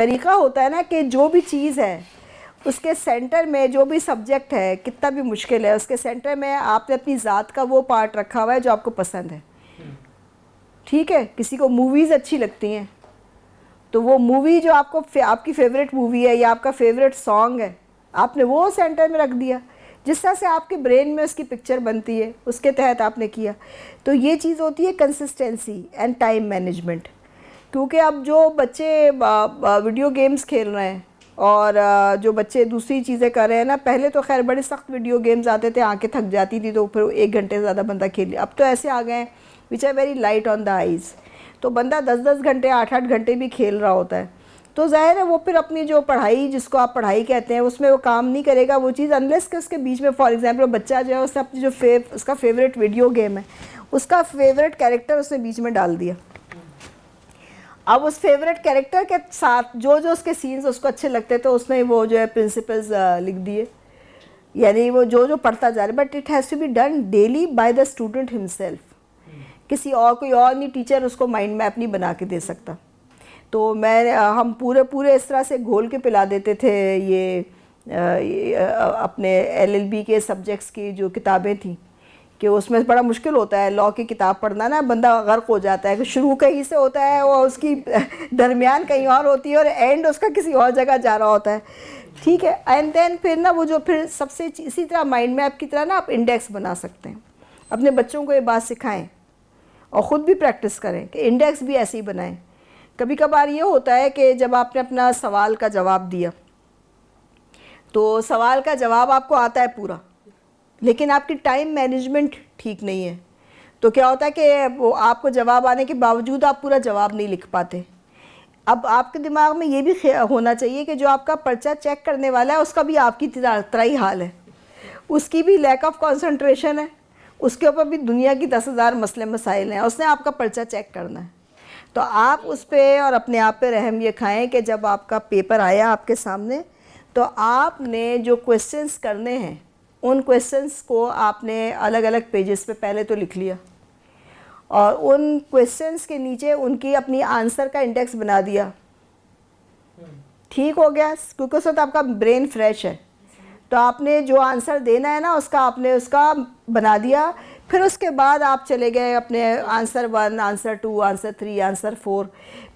तरीका होता है ना कि जो भी चीज़ है उसके सेंटर में, जो भी सब्जेक्ट है कितना भी मुश्किल है, उसके सेंटर में आपने अपनी ज़ात का वो पार्ट रखा हुआ है जो आपको पसंद है। ठीक है, किसी को मूवीज़ अच्छी लगती हैं तो वो मूवी जो आपको आपकी फेवरेट मूवी है या आपका फेवरेट सॉन्ग है, आपने वो सेंटर में रख दिया। जिस तरह से आपके ब्रेन में उसकी पिक्चर बनती है उसके तहत आपने किया। तो ये चीज़ होती है कंसिस्टेंसी एंड टाइम मैनेजमेंट। क्योंकि अब जो बच्चे वीडियो गेम्स खेल रहे हैं और जो बच्चे दूसरी चीज़ें कर रहे हैं ना, पहले तो खैर बड़े सख्त वीडियो गेम्स आते थे, आंखें थक जाती थी तो फिर 1 घंटे से ज़्यादा बंदा खेल लिया। अब तो ऐसे आ गए हैं which are very light on the eyes, तो बंदा 10-10 घंटे 8-8 घंटे भी खेल रहा होता है। तो ज़ाहिर है वो फिर अपनी जो पढ़ाई, जिसको आप पढ़ाई कहते हैं, उसमें वो काम नहीं करेगा वो चीज़, अनलेस कि उसके बीच में फॉर एग्जांपल बच्चा जो है उसने अपनी जो उसका फेवरेट वीडियो गेम है उसका फेवरेट कैरेक्टर उसने बीच में डाल दिया। अब उस फेवरेट कैरेक्टर के साथ जो जो उसके सीन्स उसको अच्छे लगते थे उसने वो जो है प्रिंसिपल्स लिख दिए, यानी वो जो जो पढ़ता जा रहा है। But it has to be done daily by the student himself. किसी और, कोई और नहीं, टीचर उसको माइंड मैप नहीं बना के दे सकता। तो हम पूरे इस तरह से घोल के पिला देते थे ये अपने LLB के सब्जेक्ट्स की जो किताबें थी, कि उसमें बड़ा मुश्किल होता है लॉ की किताब पढ़ना ना, बंदा गर्क हो जाता है कि शुरू कहीं से होता है और उसकी दरमियान कहीं और होती है और एंड उसका किसी और जगह जा रहा होता है। ठीक है, एंड देन फिर ना वो जो फिर सबसे इसी तरह माइंड मैप की तरह ना आप इंडेक्स बना सकते हैं। अपने बच्चों को ये बात सिखाएं और ख़ुद भी प्रैक्टिस करें कि इंडेक्स भी ऐसे ही बनाएं। कभी कभार ये होता है कि जब आपने अपना सवाल का जवाब दिया तो सवाल का जवाब आपको आता है पूरा, लेकिन आपकी टाइम मैनेजमेंट ठीक नहीं है। तो क्या होता है कि वो आपको जवाब आने के बावजूद आप पूरा जवाब नहीं लिख पाते। अब आपके दिमाग में ये भी होना चाहिए कि जो आपका पर्चा चेक करने वाला है उसका भी आपकी तरह ही हाल है, उसकी भी लैक ऑफ कंसंट्रेशन है, उसके ऊपर भी दुनिया की 10,000 मसले मसाइल हैं, उसने आपका पर्चा चेक करना है। तो आप उस पर और अपने आप पे रहम ये खाएं कि जब आपका पेपर आया आपके सामने तो आपने जो क्वेश्चंस करने हैं उन क्वेश्चंस को आपने अलग अलग पेजेस पे पहले तो लिख लिया और उन क्वेश्चंस के नीचे उनकी अपनी आंसर का इंडेक्स बना दिया। ठीक हो गया, क्योंकि उस वक्त आपका ब्रेन फ्रेश है तो आपने जो आंसर देना है ना उसका आपने उसका बना दिया। फिर उसके बाद आप चले गए अपने आंसर 1, आंसर 2, आंसर 3, आंसर 4।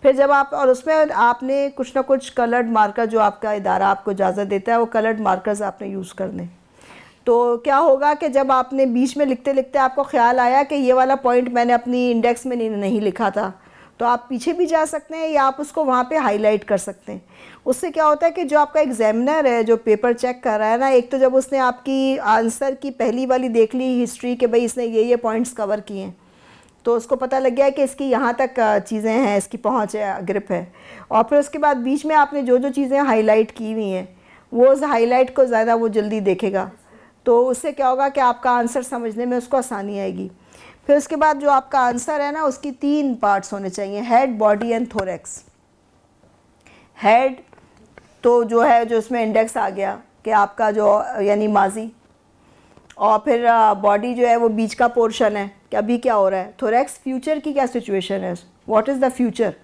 फिर जब आप, और उसमें आपने कुछ ना कुछ कलर्ड मार्कर जो आपका इदारा आपको इजाज़त देता है वो कलर्ड मार्कर्स आपने यूज़ करने। तो क्या होगा कि जब आपने बीच में लिखते लिखते आपको ख्याल आया कि ये वाला पॉइंट मैंने अपनी इंडेक्स में नहीं लिखा था, तो आप पीछे भी जा सकते हैं या आप उसको वहाँ पे हाईलाइट कर सकते हैं। उससे क्या होता है कि जो आपका एग्जामिनर है जो पेपर चेक कर रहा है ना, एक तो जब उसने आपकी आंसर की पहली वाली देख ली हिस्ट्री के भाई इसने ये पॉइंट्स कवर किए हैं, तो उसको पता लग गया है कि इसकी यहाँ तक चीज़ें हैं, इसकी पहुँच है, ग्रिप है। और फिर उसके बाद बीच में आपने जो जो चीज़ें हाईलाइट की हुई हैं वो उस हाईलाइट को ज़्यादा वो जल्दी देखेगा, तो उससे क्या होगा कि आपका आंसर समझने में उसको आसानी आएगी। फिर उसके बाद जो आपका आंसर है ना उसकी 3 पार्ट्स होने चाहिए, head, body and thorax. Head तो जो है जो उसमें इंडेक्स आ गया कि आपका जो यानी माजी, और फिर बॉडी जो है वो बीच का पोर्शन है कि अभी क्या हो रहा है। थोरैक्स फ्यूचर की क्या सिचुएशन है, व्हाट इज़ द फ्यूचर,